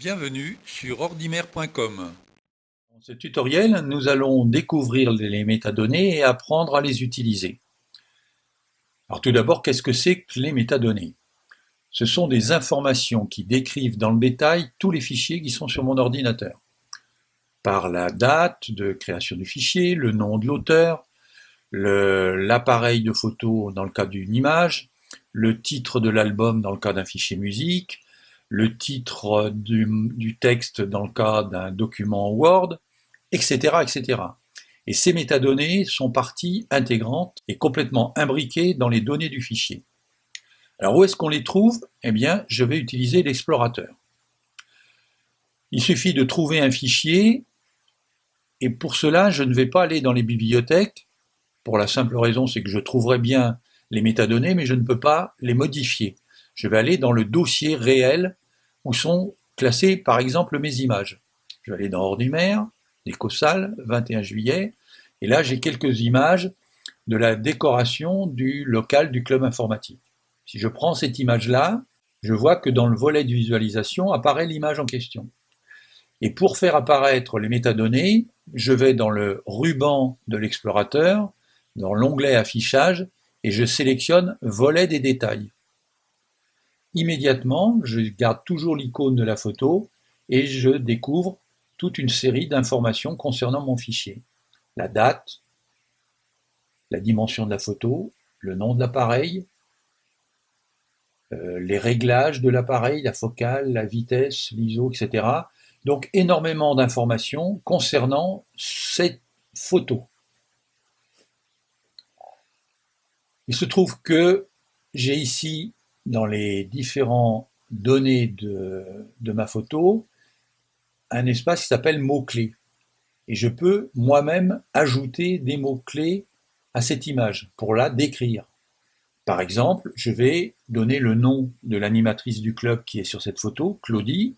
Bienvenue sur ordimer.com. Dans ce tutoriel, nous allons découvrir les métadonnées et apprendre à les utiliser. Alors tout d'abord, qu'est-ce que c'est que les métadonnées? Ce sont des informations qui décrivent dans le détail tous les fichiers qui sont sur mon ordinateur. Par la date de création du fichier, le nom de l'auteur, l'appareil de photo dans le cas d'une image, le titre de l'album dans le cas d'un fichier musique, le titre du texte dans le cas d'un document Word, etc., etc. Et ces métadonnées sont partie intégrante et complètement imbriquées dans les données du fichier. Alors où est-ce qu'on les trouve? Eh bien, je vais utiliser l'explorateur. Il suffit de trouver un fichier, et pour cela, je ne vais pas aller dans les bibliothèques, pour la simple raison, c'est que je trouverai bien les métadonnées, mais je ne peux pas les modifier. Je vais aller dans le dossier réel où sont classées, par exemple, mes images. Je vais aller dans Ordimer, Décossal, 21 juillet, et là j'ai quelques images de la décoration du local du club informatique. Si je prends cette image-là, je vois que dans le volet de visualisation apparaît l'image en question. Et pour faire apparaître les métadonnées, je vais dans le ruban de l'explorateur, dans l'onglet affichage, et je sélectionne volet des détails. Immédiatement, je garde toujours l'icône de la photo et je découvre toute une série d'informations concernant mon fichier. La date, la dimension de la photo, le nom de l'appareil, les réglages de l'appareil, la focale, la vitesse, l'ISO, etc. Donc énormément d'informations concernant cette photo. Il se trouve que j'ai ici, dans les différentes données de ma photo, un espace qui s'appelle mots-clés. Et je peux moi-même ajouter des mots-clés à cette image pour la décrire. Par exemple, je vais donner le nom de l'animatrice du club qui est sur cette photo, Claudie.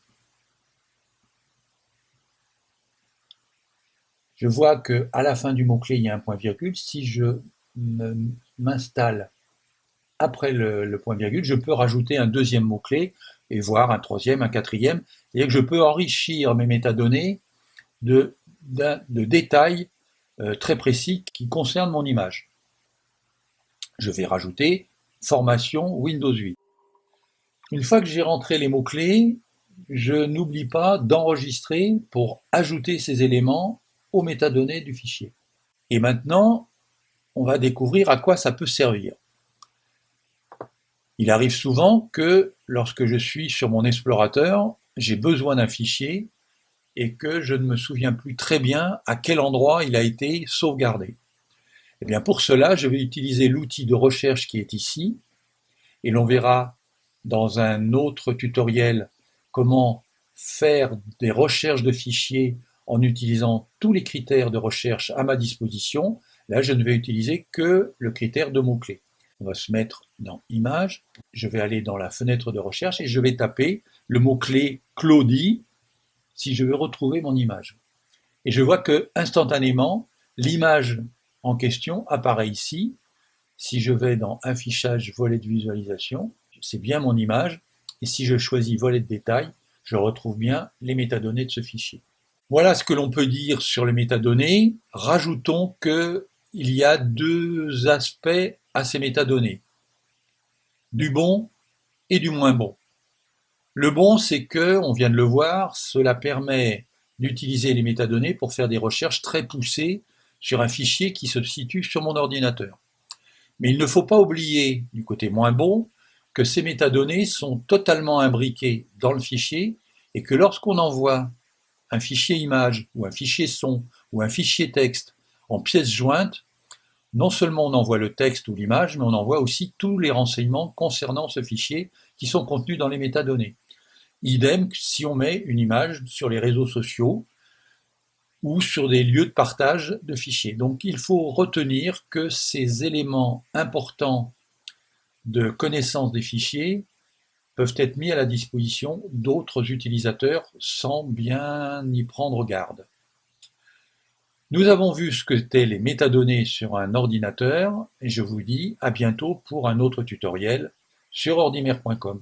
Je vois qu'à la fin du mot-clé, il y a un point-virgule. Si je m'installe après le point-virgule, je peux rajouter un deuxième mot-clé et voir un troisième, un quatrième. C'est-à-dire que je peux enrichir mes métadonnées de détails très précis qui concernent mon image. Je vais rajouter formation Windows 8. Une fois que j'ai rentré les mots-clés, je n'oublie pas d'enregistrer pour ajouter ces éléments aux métadonnées du fichier. Et maintenant, on va découvrir à quoi ça peut servir. Il arrive souvent que lorsque je suis sur mon explorateur, j'ai besoin d'un fichier et que je ne me souviens plus très bien à quel endroit il a été sauvegardé. Eh bien pour cela, je vais utiliser l'outil de recherche qui est ici, et l'on verra dans un autre tutoriel comment faire des recherches de fichiers en utilisant tous les critères de recherche à ma disposition. Là, je ne vais utiliser que le critère de mots-clés. On va se mettre dans Images, je vais aller dans la fenêtre de recherche et je vais taper le mot-clé Claudie si je veux retrouver mon image. Et je vois que instantanément, l'image en question apparaît ici. Si je vais dans Affichage, volet de visualisation, c'est bien mon image. Et si je choisis volet de détail, je retrouve bien les métadonnées de ce fichier. Voilà ce que l'on peut dire sur les métadonnées. Rajoutons qu'il y a deux aspects à ces métadonnées, du bon et du moins bon. Le bon, c'est que, on vient de le voir, cela permet d'utiliser les métadonnées pour faire des recherches très poussées sur un fichier qui se situe sur mon ordinateur. Mais il ne faut pas oublier, du côté moins bon, que ces métadonnées sont totalement imbriquées dans le fichier et que lorsqu'on envoie un fichier image ou un fichier son ou un fichier texte en pièces jointes, non seulement on envoie le texte ou l'image, mais on envoie aussi tous les renseignements concernant ce fichier qui sont contenus dans les métadonnées. Idem si on met une image sur les réseaux sociaux ou sur des lieux de partage de fichiers. Donc il faut retenir que ces éléments importants de connaissance des fichiers peuvent être mis à la disposition d'autres utilisateurs sans bien y prendre garde. Nous avons vu ce qu'étaient les métadonnées sur un ordinateur et je vous dis à bientôt pour un autre tutoriel sur ordimer.com.